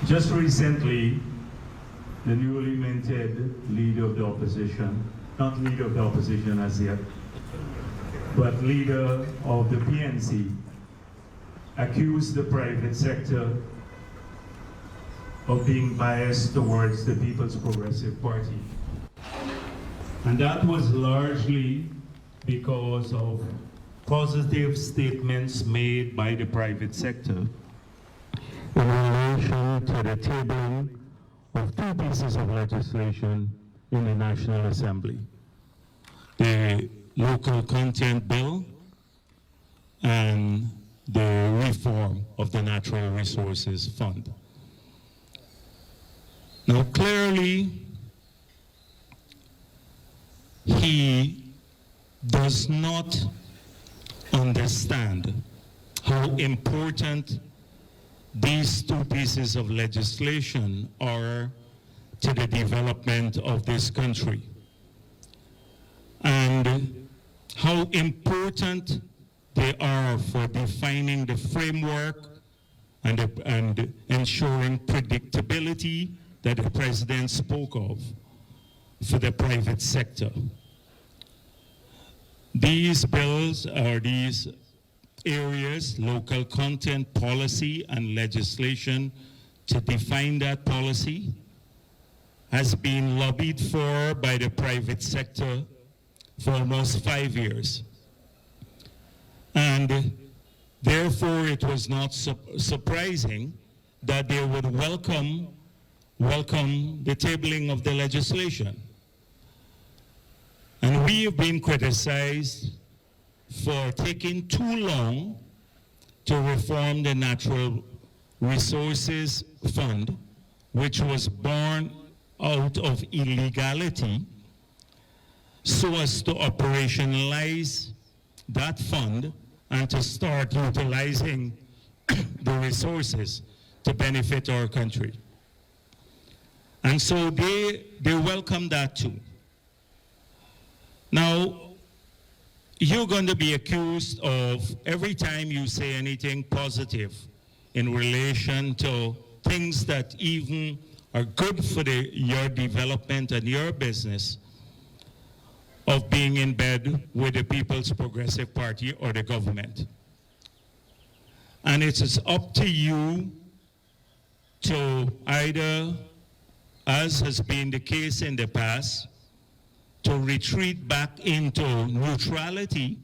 Just recently, the newly minted leader of the opposition, not leader of the opposition as yet, but leader of the PNC, accused the private sector of being biased towards the People's Progressive Party. And that was largely because of positive statements made by the private sector in relation to the tabling of two pieces of legislation in the National Assembly: the local content bill and the reform of the Natural Resources Fund. Now, clearly, he does not understand how important these two pieces of legislation are to the development of this country, and how important they are for defining the framework and ensuring predictability that the president spoke of for the private sector. These bills are these areas, local content policy and legislation to define that policy, has been lobbied for by the private sector for almost 5 years. And therefore, it was not surprising that they would welcome the tabling of the legislation. And we have been criticized for taking too long to reform the Natural Resources Fund, which was born out of illegality, so as to operationalize that fund and to start utilizing the resources to benefit our country. And so they welcome that too. Now, you're going to be accused of, every time you say anything positive in relation to things that even are good for your development and your business, of being in bed with the People's Progressive Party or the government. And it is up to you to either, as has been the case in the past, to retreat back into neutrality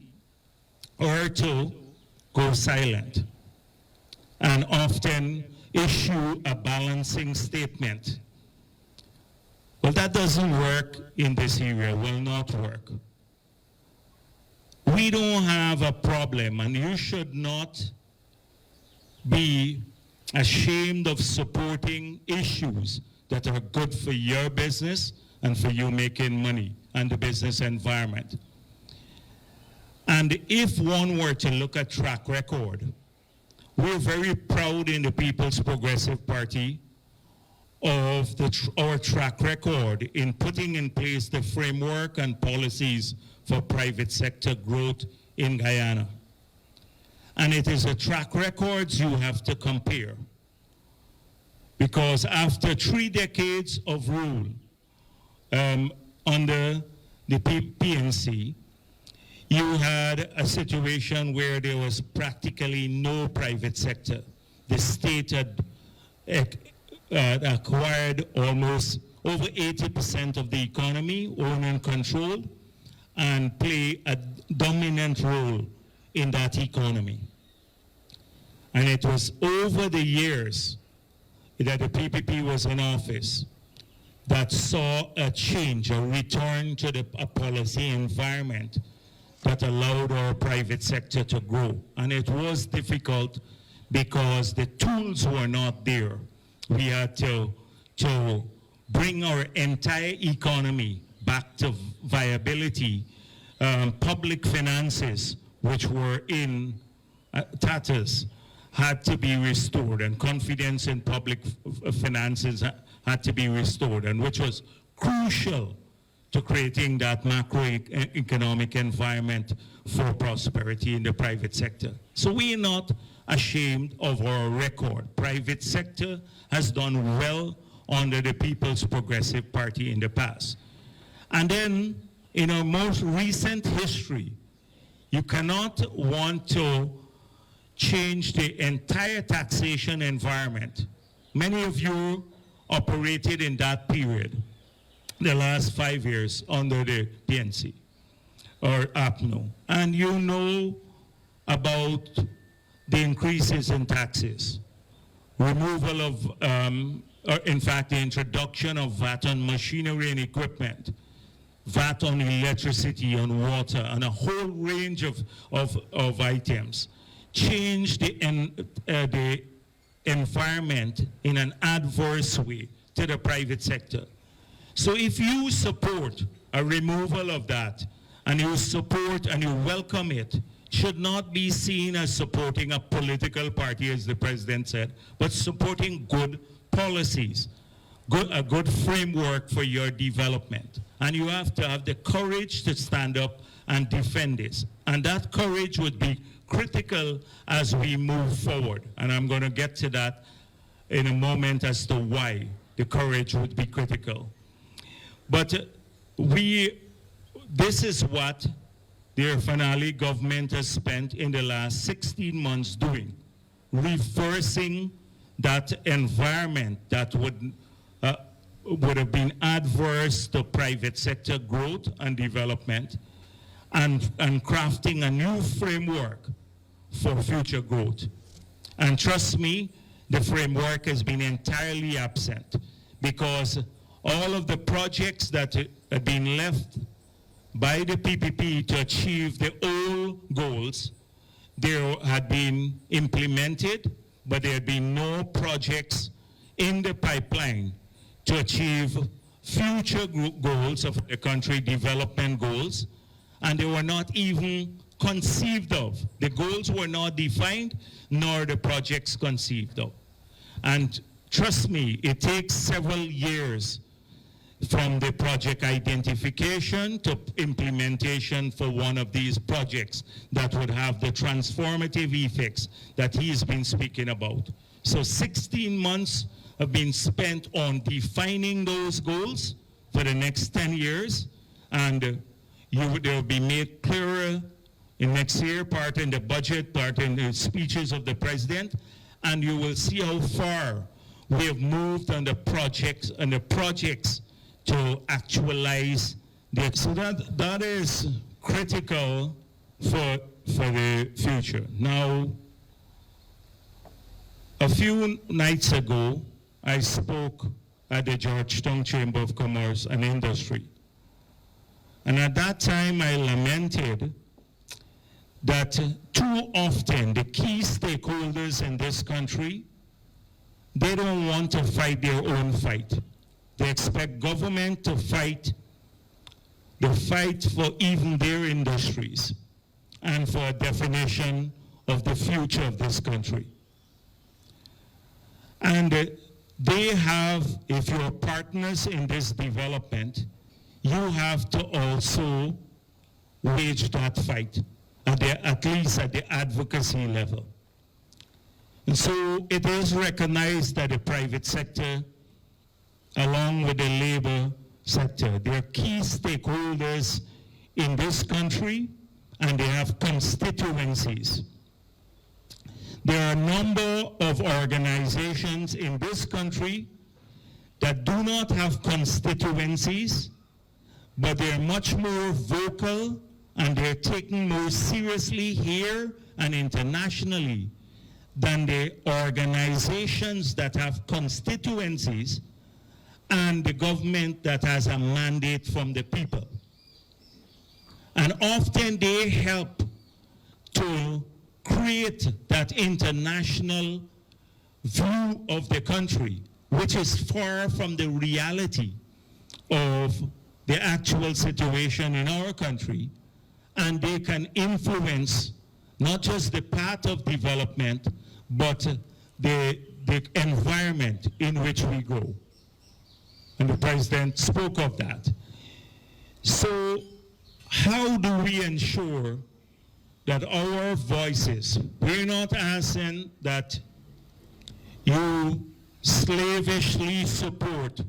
or to go silent and often issue a balancing statement. Well, that doesn't work in this area, will not work. We don't have a problem, and you should not be ashamed of supporting issues that are good for your business and for you making money and the business environment. And if one were to look at track record, we're very proud in the People's Progressive Party of our track record in putting in place the framework and policies for private sector growth in Guyana. And it is a track record you have to compare. Because after 3 decades of rule under the PNC, you had a situation where there was practically no private sector. The state had acquired almost over 80% of the economy, owned and controlled, and play a dominant role in that economy. And it was over the years that the PPP was in office that saw a change, a return to a policy environment that allowed our private sector to grow. And it was difficult because the tools were not there. We had to bring our entire economy back to viability. Public finances, which were in tatters, had to be restored, and confidence in public finances had to be restored, and which was crucial to creating that macroeconomic environment for prosperity in the private sector. So we are not ashamed of our record. Private sector has done well under the People's Progressive Party in the past. And then, in our most recent history, you cannot want to change the entire taxation environment. Many of you operated in that period, the last 5 years under the PNC or APNO. And you know about the increases in taxes, removal of, or in fact, the introduction of VAT on machinery and equipment, VAT on electricity, on water, and a whole range of items, change the environment in an adverse way to the private sector. So if you support a removal of that, and you support and you welcome it, should not be seen as supporting a political party, as the president said, but supporting good policies, a good framework for your development. And you have to have the courage to stand up and defend this. And that courage would be critical as we move forward. And I'm going to get to that in a moment as to why the courage would be critical. But this is what the Irfaan Ali government has spent in the last 16 months doing, reversing that environment that would have been adverse to private sector growth and development, and crafting a new framework for future growth. And trust me, the framework has been entirely absent, because all of the projects that have been left by the PPP to achieve the old goals, they had been implemented, but there had been no projects in the pipeline to achieve future goals of the country, development goals, and they were not even conceived of. The goals were not defined, nor the projects conceived of. And trust me, it takes several years from the project identification to implementation for one of these projects that would have the transformative effects that he's been speaking about. So 16 months have been spent on defining those goals for the next 10 years, and they'll be made clearer in next year, part in the budget, part in the speeches of the president, and you will see how far we have moved on the projects to actualize the. So that is critical for the future. Now, a few nights ago, I spoke at the Georgetown Chamber of Commerce and Industry. And at that time, I lamented that too often the key stakeholders in this country, they don't want to fight their own fight. They expect government to fight the fight for even their industries and for a definition of the future of this country. And they have, if you're partners in this development, you have to also wage that fight, at least at the advocacy level. And so it is recognized that the private sector, along with the labor sector, they are key stakeholders in this country, and they have constituencies. There are a number of organizations in this country that do not have constituencies, but they're much more vocal, and they're taken more seriously here and internationally than the organizations that have constituencies and the government that has a mandate from the people. And often they help to create that international view of the country, which is far from the reality of the actual situation in our country, and they can influence not just the path of development, but the environment in which we go. And the president spoke of that. So how do we ensure that our voices, we're not asking that you slavishly support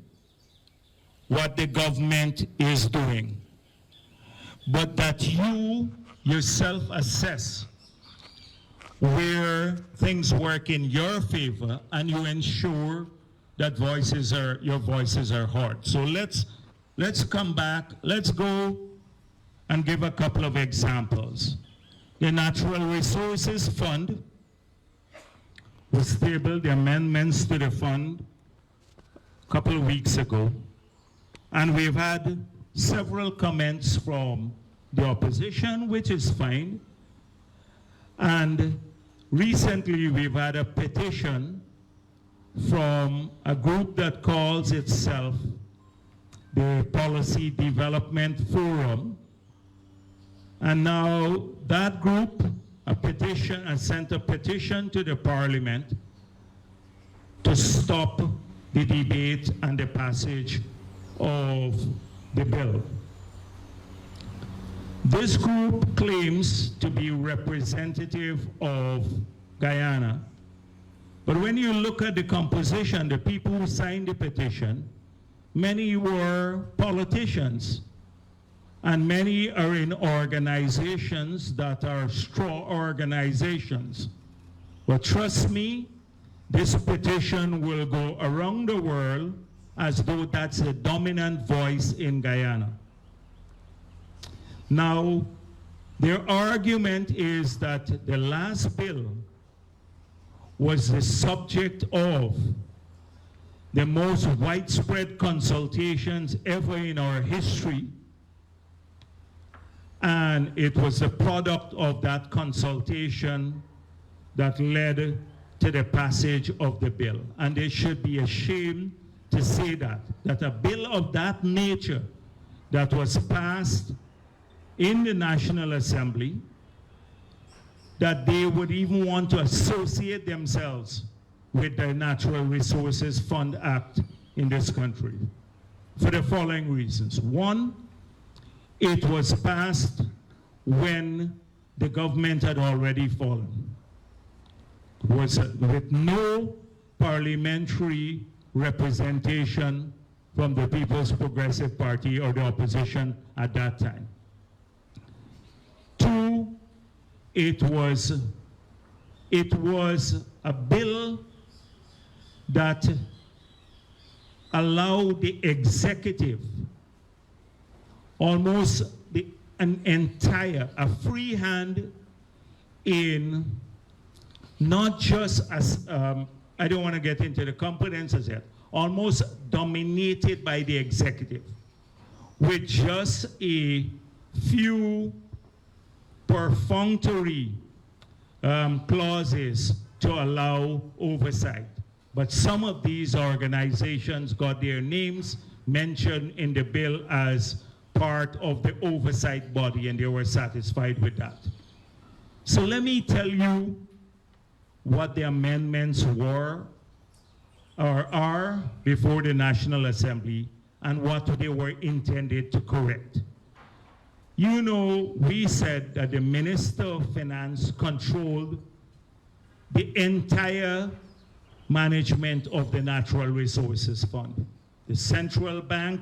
what the government is doing, but that you yourself assess where things work in your favor and you ensure that your voices are heard. So let's come back, let's go and give a couple of examples. The Natural Resources Fund was tabled, the amendments to the fund, a couple of weeks ago. And we've had several comments from the opposition, which is fine. And recently we've had a petition from a group that calls itself the Policy Development Forum. And now that group sent a petition to the Parliament to stop the debate and the passage of the bill. This group claims to be representative of Guyana, but when you look at the composition, the people who signed the petition, many were politicians, and many are in organizations that are straw organizations. But trust me, this petition will go around the world as though that's a dominant voice in Guyana. Now, their argument is that the last bill was the subject of the most widespread consultations ever in our history, and it was the product of that consultation that led to the passage of the bill. And they should be ashamed to say that a bill of that nature that was passed in the National Assembly, that they would even want to associate themselves with the Natural Resources Fund Act in this country for the following reasons. One, it was passed when the government had already fallen. It was with no parliamentary representation from the People's Progressive Party or the opposition at that time. Two, it was a bill that allowed the executive almost a free hand in not just as, I don't want to get into the components as yet, almost dominated by the executive with just a few perfunctory clauses to allow oversight. But some of these organizations got their names mentioned in the bill as part of the oversight body, and they were satisfied with that. So let me tell you what the amendments were or are before the National Assembly and what they were intended to correct. You know, we said that the Minister of Finance controlled the entire management of the Natural Resources Fund. The central bank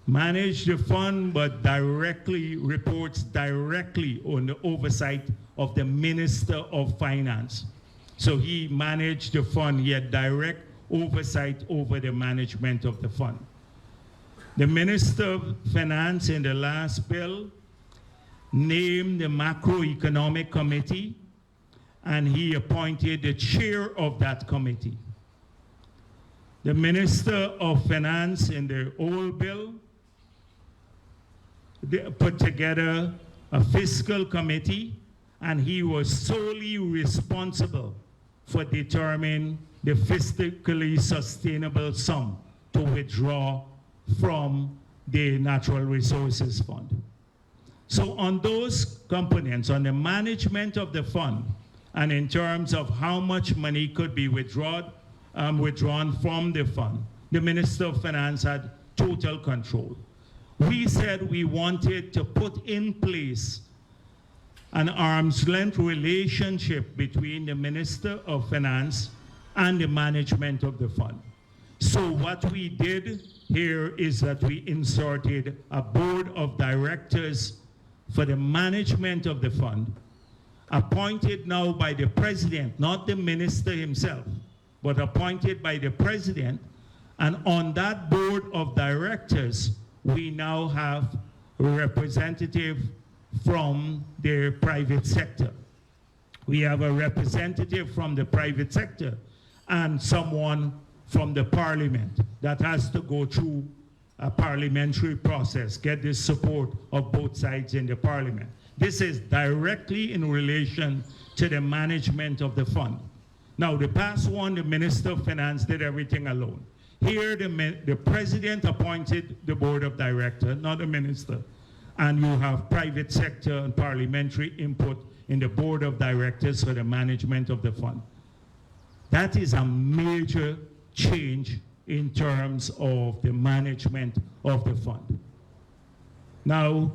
managed the fund, but reports directly on the oversight of the Minister of Finance. So he managed the fund, he had direct oversight over the management of the fund. The Minister of Finance in the last bill named the Macroeconomic Committee, and he appointed the chair of that committee. The Minister of Finance in the old bill put together a fiscal committee, and he was solely responsible for determining the fiscally sustainable sum to withdraw from the Natural Resources Fund. So on those components, on the management of the fund, and in terms of how much money could be withdrawn from the fund, the Minister of Finance had total control. We said we wanted to put in place an arm's length relationship between the Minister of Finance and the management of the fund. So what we did here is that we inserted a board of directors for the management of the fund, appointed now by the president, not the minister himself, but appointed by the president. And on that board of directors, we now have a representative from the private sector. We have a representative from the private sector and someone from the parliament that has to go through a parliamentary process, get the support of both sides in the parliament. This is directly in relation to the management of the fund. Now, the past one, the Minister of Finance did everything alone. Here, the president appointed the board of directors, not the minister. And you have private sector and parliamentary input in the board of directors for the management of the fund. That is a major change in terms of the management of the fund. Now,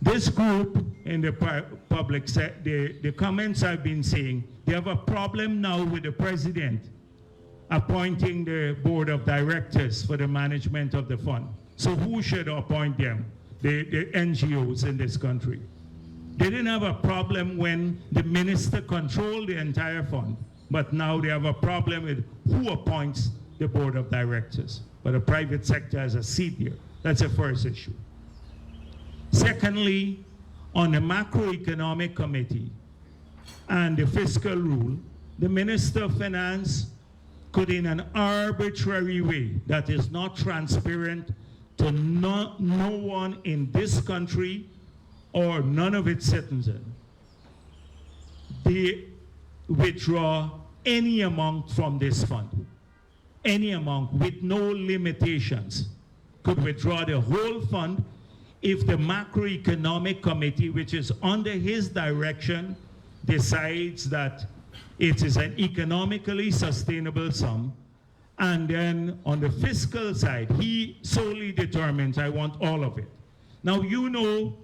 this group in the public, the comments I've been seeing, they have a problem now with the president appointing the board of directors for the management of the fund. So who should appoint them? The NGOs in this country. They didn't have a problem when the minister controlled the entire fund, but now they have a problem with who appoints the board of directors. But the private sector has a seat here. That's the first issue. Secondly, on the macroeconomic committee and the fiscal rule, the Minister of Finance could, in an arbitrary way that is not transparent to no one in this country or none of its citizens, they withdraw any amount from this fund. Any amount with no limitations, could withdraw the whole fund if the macroeconomic committee, which is under his direction, decides that it is an economically sustainable sum. And then on the fiscal side, he solely determines, I want all of it. Now, you know,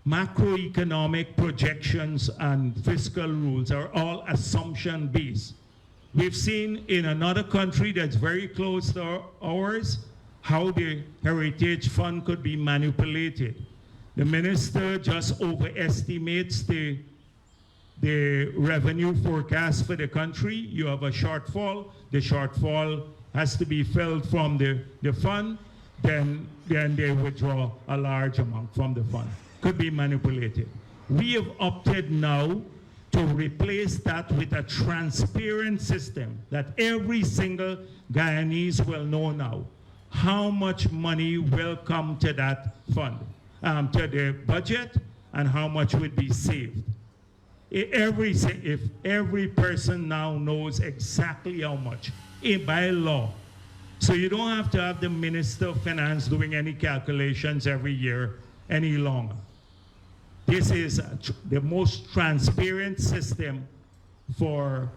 macroeconomic projections and fiscal rules are all assumption-based. We've seen in another country that's very close to ours, how the Heritage Fund could be manipulated. The minister just overestimates the revenue forecast for the country. You have a shortfall. The shortfall has to be filled from the fund. Then they withdraw a large amount from the fund. Could be manipulated. We have opted now to replace that with a transparent system that every single Guyanese will know now how much money will come to that fund, to the budget, and how much would be saved. If every person now knows exactly how much, by law. So you don't have to have the Minister of Finance doing any calculations every year any longer. This is the most transparent system for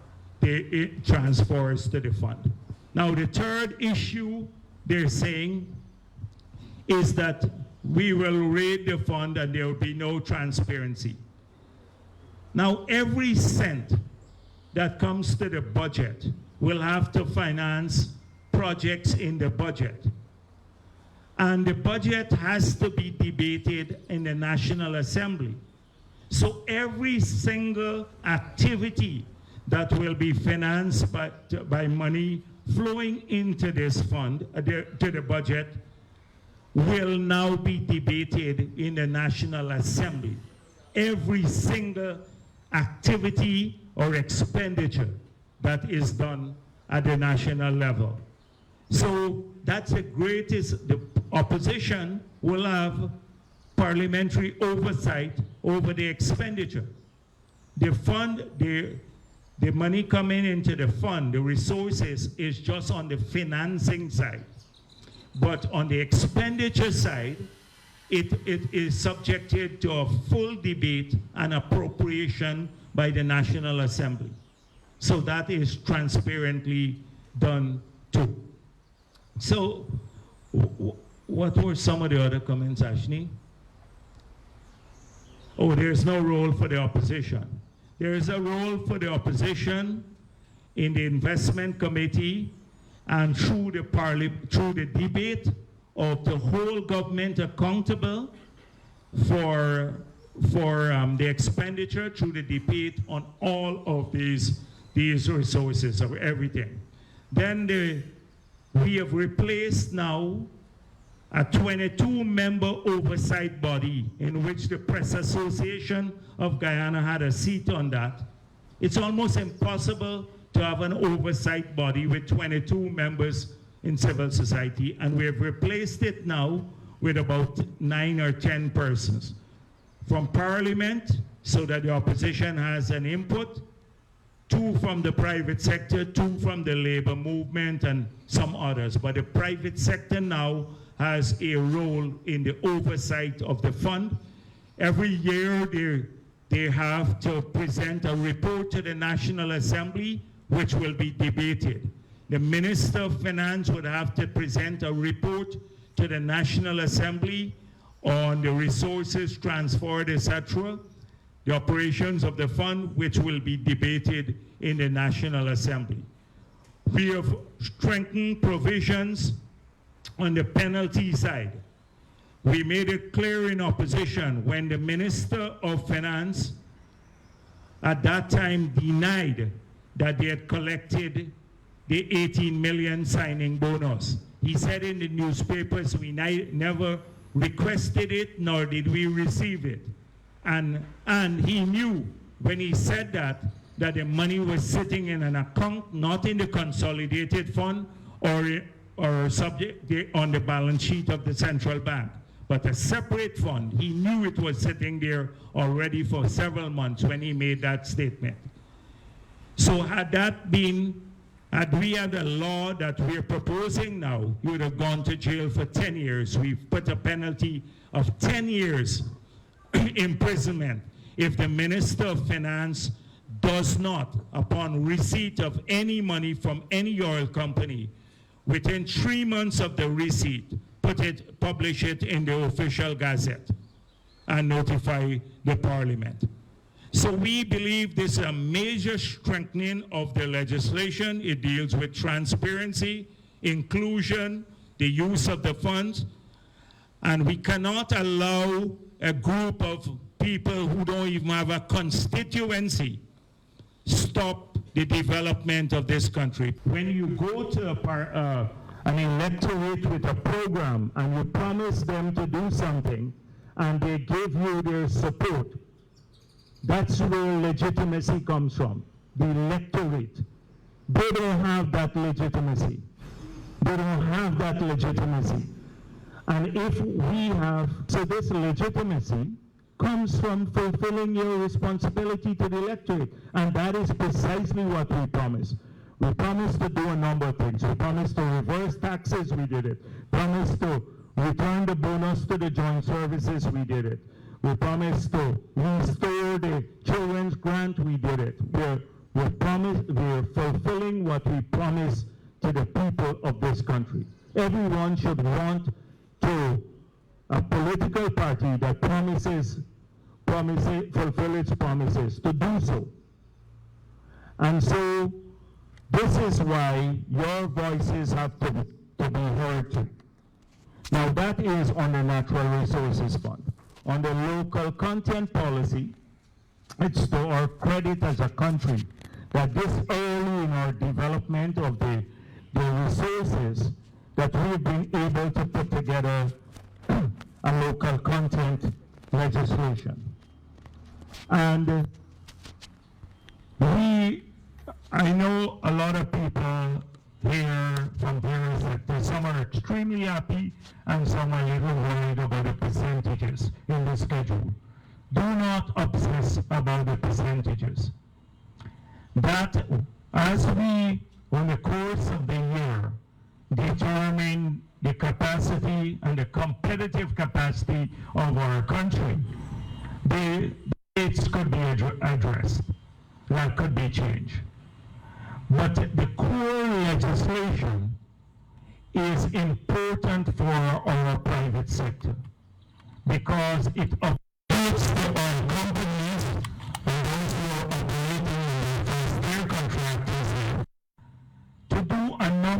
the transfers to the fund. Now, the third issue they're saying is that we will raid the fund and there will be no transparency. Now, every cent that comes to the budget will have to finance projects in the budget. And the budget has to be debated in the National Assembly. So every single activity that will be financed by money flowing into this fund, to the budget, will now be debated in the National Assembly. Every single activity or expenditure that is done at the national level. So that's the greatest, the opposition will have parliamentary oversight over the expenditure. The fund, the money coming into the fund, the resources, is just on the financing side. But on the expenditure side, it is subjected to a full debate and appropriation by the National Assembly. So that is transparently done too. So what were some of the other comments, Ashni? Oh, there's no role for the opposition. There is a role for the opposition in the investment committee and through the debate of the whole government accountable for the expenditure through the debate on all of these resources of everything. Then we have replaced now a 22-member oversight body in which the Press Association of Guyana had a seat on that. It's almost impossible to have an oversight body with 22 members in civil society, and we have replaced it now with about 9 or 10 persons. From Parliament, so that the opposition has an input, 2 from the private sector, 2 from the labor movement, and some others. But the private sector now has a role in the oversight of the fund. Every year they have to present a report to the National Assembly, which will be debated. The Minister of Finance would have to present a report to the National Assembly on the resources transferred, etc., the operations of the fund, which will be debated in the National Assembly. We have strengthened provisions on the penalty side. We made it clear in opposition when the Minister of Finance at that time denied that they had collected the 18 million signing bonus. He said in the newspapers, we never requested it, nor did we receive it. And he knew when he said that the money was sitting in an account, not in the consolidated fund or subject on the balance sheet of the central bank, but a separate fund. He knew it was sitting there already for several months when he made that statement. So had we had a law that we're proposing now, you would have gone to jail for 10 years. We've put a penalty of 10 years imprisonment if the Minister of Finance does not, upon receipt of any money from any oil company, within 3 months of the receipt, publish it in the official gazette and notify the Parliament. So we believe this is a major strengthening of the legislation. It deals with transparency, inclusion, the use of the funds, and we cannot allow a group of people who don't even have a constituency stop the development of this country. When you go to an electorate with a program and you promise them to do something and they give you their support, that's where legitimacy comes from, the electorate. They don't have that legitimacy. They don't have that legitimacy. And if we have, so this legitimacy comes from fulfilling your responsibility to the electorate. And that is precisely what we promised. We promised to do a number of things. We promised to reverse taxes, we did it. Promised to return the bonus to the joint services, we did it. We promised to restore the children's grant, we did it. We're fulfilling what we promised to the people of this country. Everyone should want to a political party that fulfill its promises, to do so. And so this is why your voices have to be heard too. Now that is on the Natural Resources Fund. On the local content policy, it's to our credit as a country that this early in our development of the resources that we've been able to put together a local content legislation. And I know a lot of people here from various sectors. Some are extremely happy and some are a little worried about the percentages in the schedule. Do not obsess about the percentages. That as we, on the course of the year, determine the capacity and the competitive capacity of our country, the dates could be addressed. That could be changed. But the core legislation is important for our private sector because it uplifts the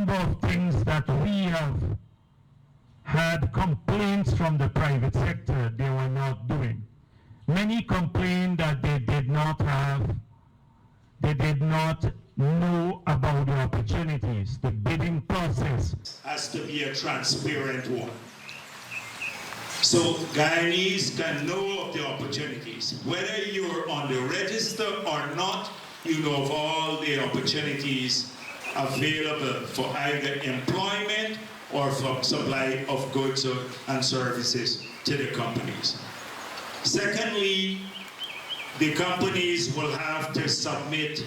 number of things that we have had complaints from the private sector they were not doing. Many complained that they did not know about the opportunities. The bidding process has to be a transparent one. So Guyanese can know of the opportunities. Whether you're on the register or not, you know of all the opportunities available for either employment or for supply of goods and services to the companies. Secondly, the companies will have to submit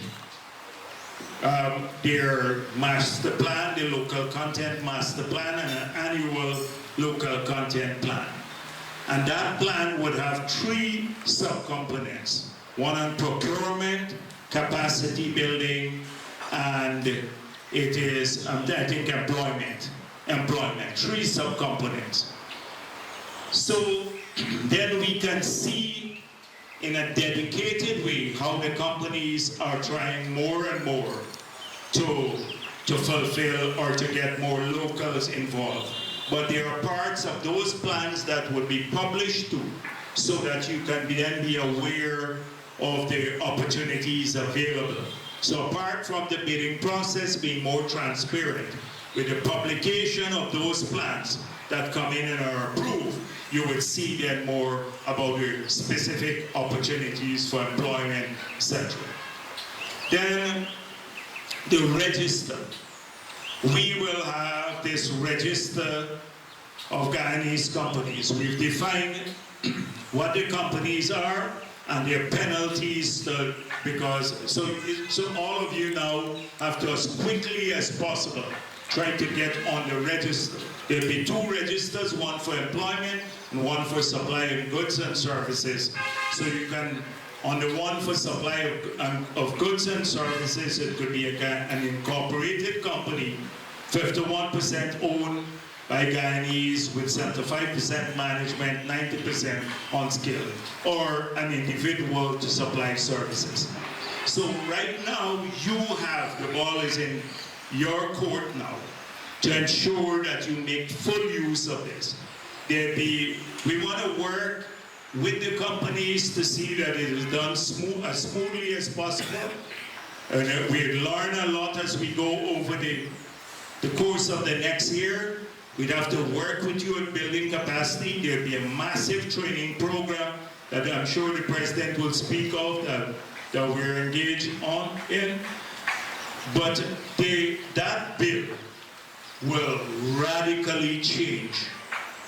their master plan, the local content master plan, and an annual local content plan. And that plan would have 3 subcomponents. One on procurement, capacity building, and it is, I think, employment. 3 subcomponents. So then we can see in a dedicated way how the companies are trying more and more to fulfill or to get more locals involved. But there are parts of those plans that would be published too, so that you can then be aware of the opportunities available. So apart from the bidding process being more transparent, with the publication of those plans that come in and are approved, you would see then more about the specific opportunities for employment, etc. Then the register. We will have this register of Guyanese companies. We've defined what the companies are and their penalties, so all of you now have to, as quickly as possible, try to get on the register. There'll be 2 registers, one for employment and one for supply of goods and services. So you can, on the one for supply of goods and services, it could be an incorporated company, 51% owned by Guyanese with 75% management, 90% unskilled, or an individual to supply services. So right now, you have, the ball is in your court now to ensure that you make full use of this. We want to work with the companies to see that it is done as smoothly as possible. And we learn a lot as we go over the course of the next year. We'd have to work with you in building capacity. There'll be a massive training program that I'm sure the President will speak of that we're engaged in. But that bill will radically change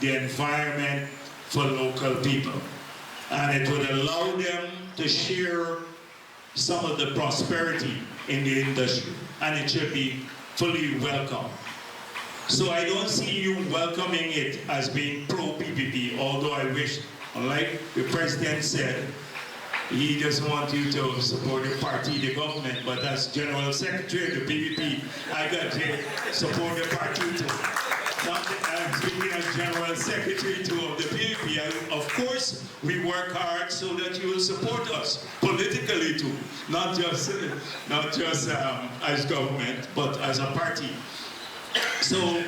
the environment for local people. And it would allow them to share some of the prosperity in the industry. And it should be fully welcome. So I don't see you welcoming it as being pro-PPP, although I wish, like the President said, he doesn't want you to support the party, the government, but as General Secretary of the PPP, I got to support the party too. I'm speaking as General Secretary too of the PPP. Of course, we work hard so that you will support us politically too, not just as government, but as a party. So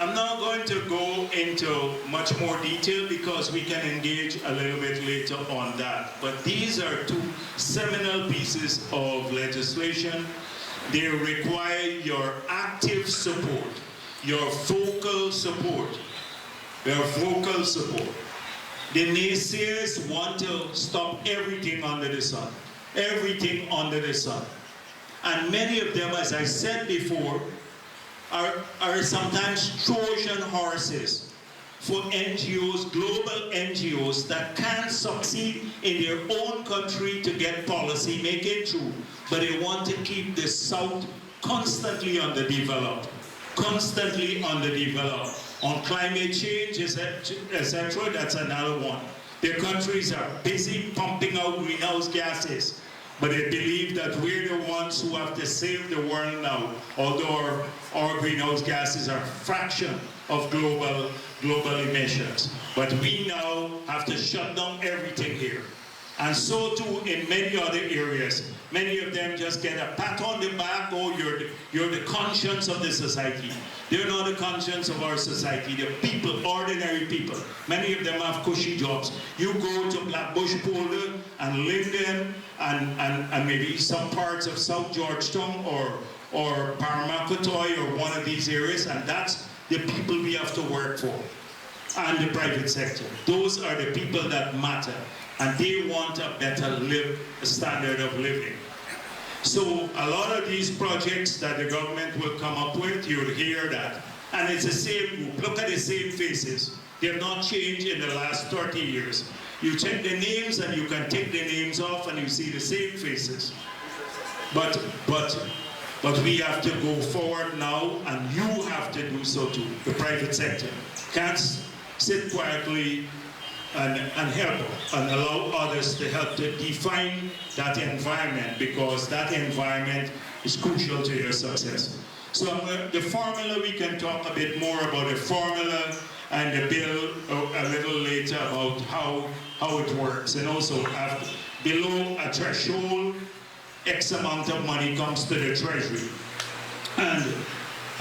I'm not going to go into much more detail because we can engage a little bit later on that. But these are 2 seminal pieces of legislation. They require your active support, your vocal support, your vocal support. The naysayers want to stop everything under the sun, everything under the sun. And many of them, as I said before, are sometimes Trojan horses for NGOs, global NGOs that can't succeed in their own country to get policy making through, but they want to keep the South constantly underdeveloped, on climate change, etc. That's another one. Their countries are busy pumping out greenhouse gases, but they believe that we're the ones who have to save the world now, although our greenhouse gases are a fraction of global emissions. But we now have to shut down everything here. And so too in many other areas. Many of them just get a pat on the back, oh, you're the conscience of the society. They're not the conscience of our society. They're people, ordinary people. Many of them have cushy jobs. You go to Blackbush Polder and Linden and maybe some parts of South Georgetown or Paramakotoy or one of these areas, and that's the people we have to work for. And the private sector. Those are the people that matter. And they want a better standard of living. So a lot of these projects that the government will come up with, you'll hear that. And it's the same group. Look at the same faces. They've not changed in the last 30 years. You check the names and you can take the names off and you see the same faces. But we have to go forward now, and you have to do so too, the private sector. Can't sit quietly and help and allow others to help to define that environment, because that environment is crucial to your success. So the formula, we can talk a bit more about the formula and the bill a little later about how it works. And also below a threshold, X amount of money comes to the Treasury.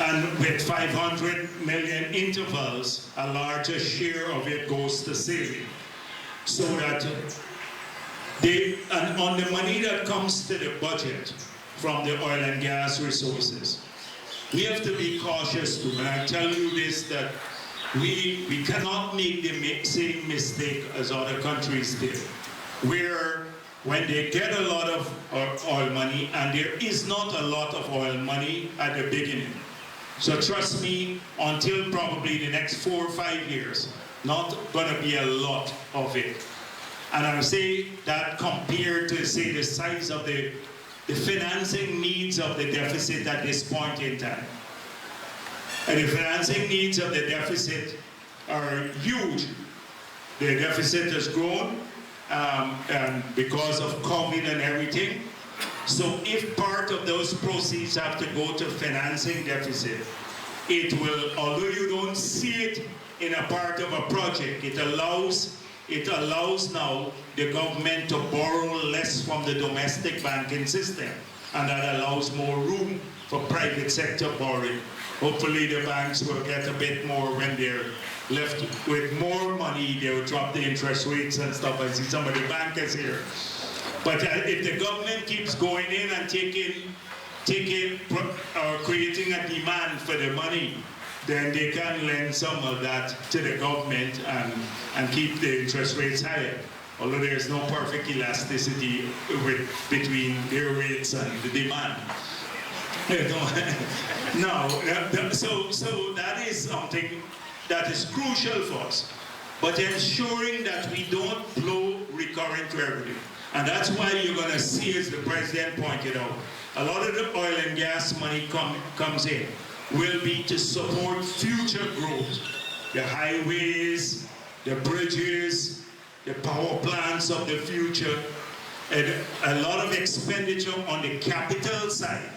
And with 500 million intervals, a larger share of it goes to saving. So that and on the money that comes to the budget from the oil and gas resources, we have to be cautious too. And I tell you this, that we cannot make the same mistake as other countries did, where when they get a lot of oil money, and there is not a lot of oil money at the beginning. So trust me, until probably the next 4 or 5 years, not going to be a lot of it. And I say that compared to, say, the size of the financing needs of the deficit at this point in time. And the financing needs of the deficit are huge. The deficit has grown because of COVID and everything. So if part of those proceeds have to go to financing deficit, it will, although you don't see it in a part of a project, it allows now the government to borrow less from the domestic banking system, and that allows more room for private sector borrowing. Hopefully the banks will get a bit more when they're left with more money. They'll drop the interest rates and stuff. I see some of the bankers here. But if the government keeps going in and creating a demand for the money, then they can lend some of that to the government and keep the interest rates higher. Although there's no perfect elasticity between their rates and the demand. So that is something that is crucial for us. But ensuring that we don't blow recurrent revenue. And that's why you're going to see, as the president pointed out, a lot of the oil and gas money comes in will be to support future growth. The highways, the bridges, the power plants of the future, and a lot of expenditure on the capital side,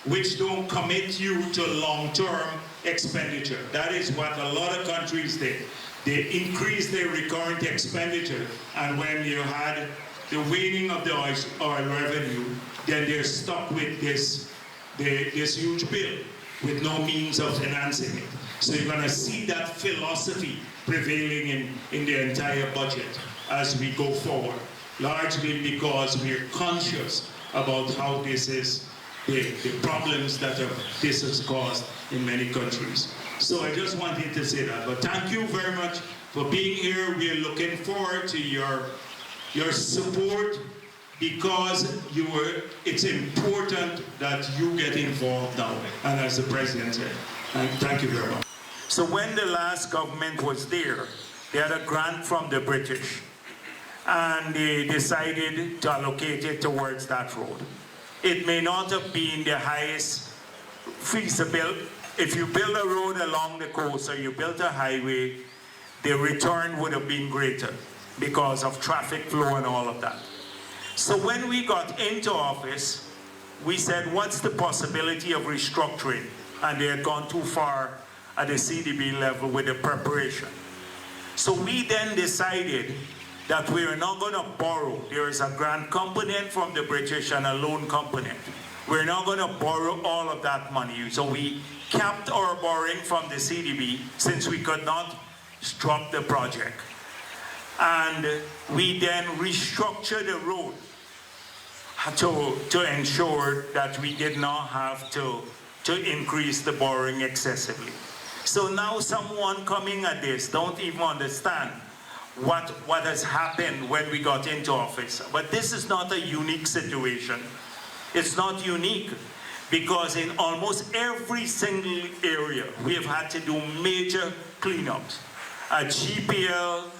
which don't commit you to long-term expenditure. That is what a lot of countries did. They increased their recurrent expenditure, and when you had the waning of the oil revenue, then they're stuck with this huge bill with no means of financing it. So you're going to see that philosophy prevailing in the entire budget as we go forward, largely because we're conscious about how this is, the problems that this has caused in many countries. So I just wanted to say that. But thank you very much for being here. We're looking forward to your support, because it's important that you get involved now, and as the president said. Thank you very much. So when the last government was there, they had a grant from the British, and they decided to allocate it towards that road. It may not have been the highest feasible. If you build a road along the coast or you built a highway, the return would have been greater because of traffic flow and all of that. So when we got into office, we said, what's the possibility of restructuring? And they had gone too far at the CDB level with the preparation. So we then decided that we are not going to borrow. There is a grant component from the British and a loan component. We're not going to borrow all of that money. So we capped our borrowing from the CDB since we could not drop the project. And we then restructured the road to ensure that we did not have to increase the borrowing excessively. So now someone coming at this don't even understand what has happened when we got into office. But this is not a unique situation. It's not unique because in almost every single area we have had to do major cleanups. At GPL,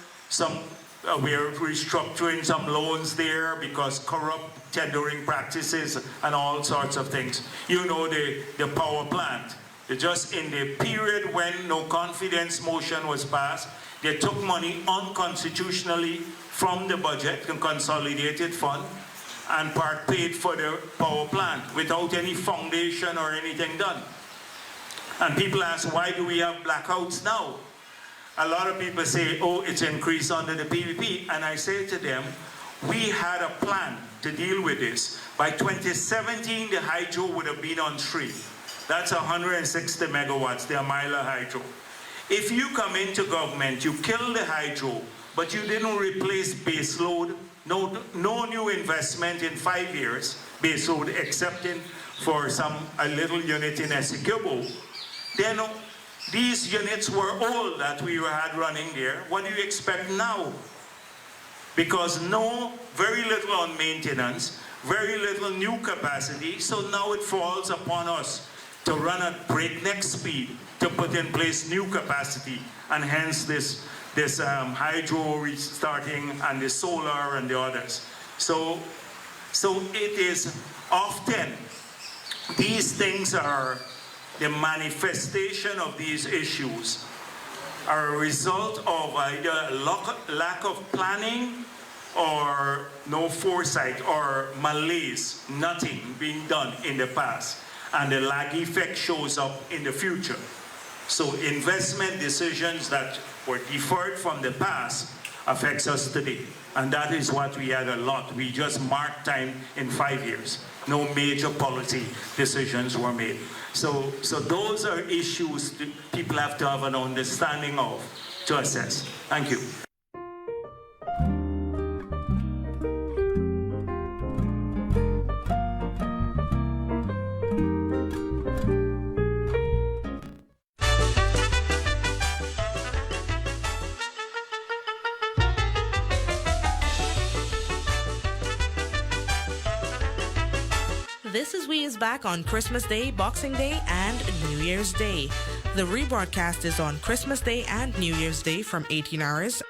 we're restructuring some loans there because corrupt tendering practices and all sorts of things. You know, the power plant. Just in the period when no confidence motion was passed, they took money unconstitutionally from the budget, the consolidated fund, and part paid for the power plant without any foundation or anything done. And people ask, why do we have blackouts now? A lot of people say, oh, it's increased under the PVP. And I say to them, we had a plan to deal with this. By 2017, the hydro would have been on 3. That's 160 megawatts, the Amila hydro. If you come into government, you kill the hydro, but you didn't replace base load, no new investment in 5 years, base load excepting for a little unit in Essequibo, then these units were all that we had running there. What do you expect now? Because very little on maintenance, very little new capacity, so now it falls upon us to run at breakneck speed to put in place new capacity, and hence this hydro restarting and the solar and the others. So it is often, these things are the manifestation of these issues are a result of either lack of planning or no foresight or malaise, nothing being done in the past. And the lag effect shows up in the future. So investment decisions that were deferred from the past affects us today. And that is what we had a lot. We just marked time in 5 years. No major policy decisions were made. So those are issues that people have to have an understanding of to assess. Thank you. This is We Is Back on Christmas Day, Boxing Day, and New Year's Day. The rebroadcast is on Christmas Day and New Year's Day from 18 hours.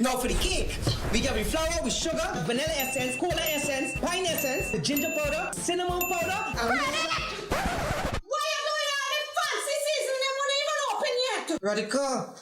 Now for the cake, we got flour with sugar, vanilla essence, cola essence, pine essence, the ginger powder, cinnamon powder, and Why you doing all the fancy seasoning when they even open yet? Radical,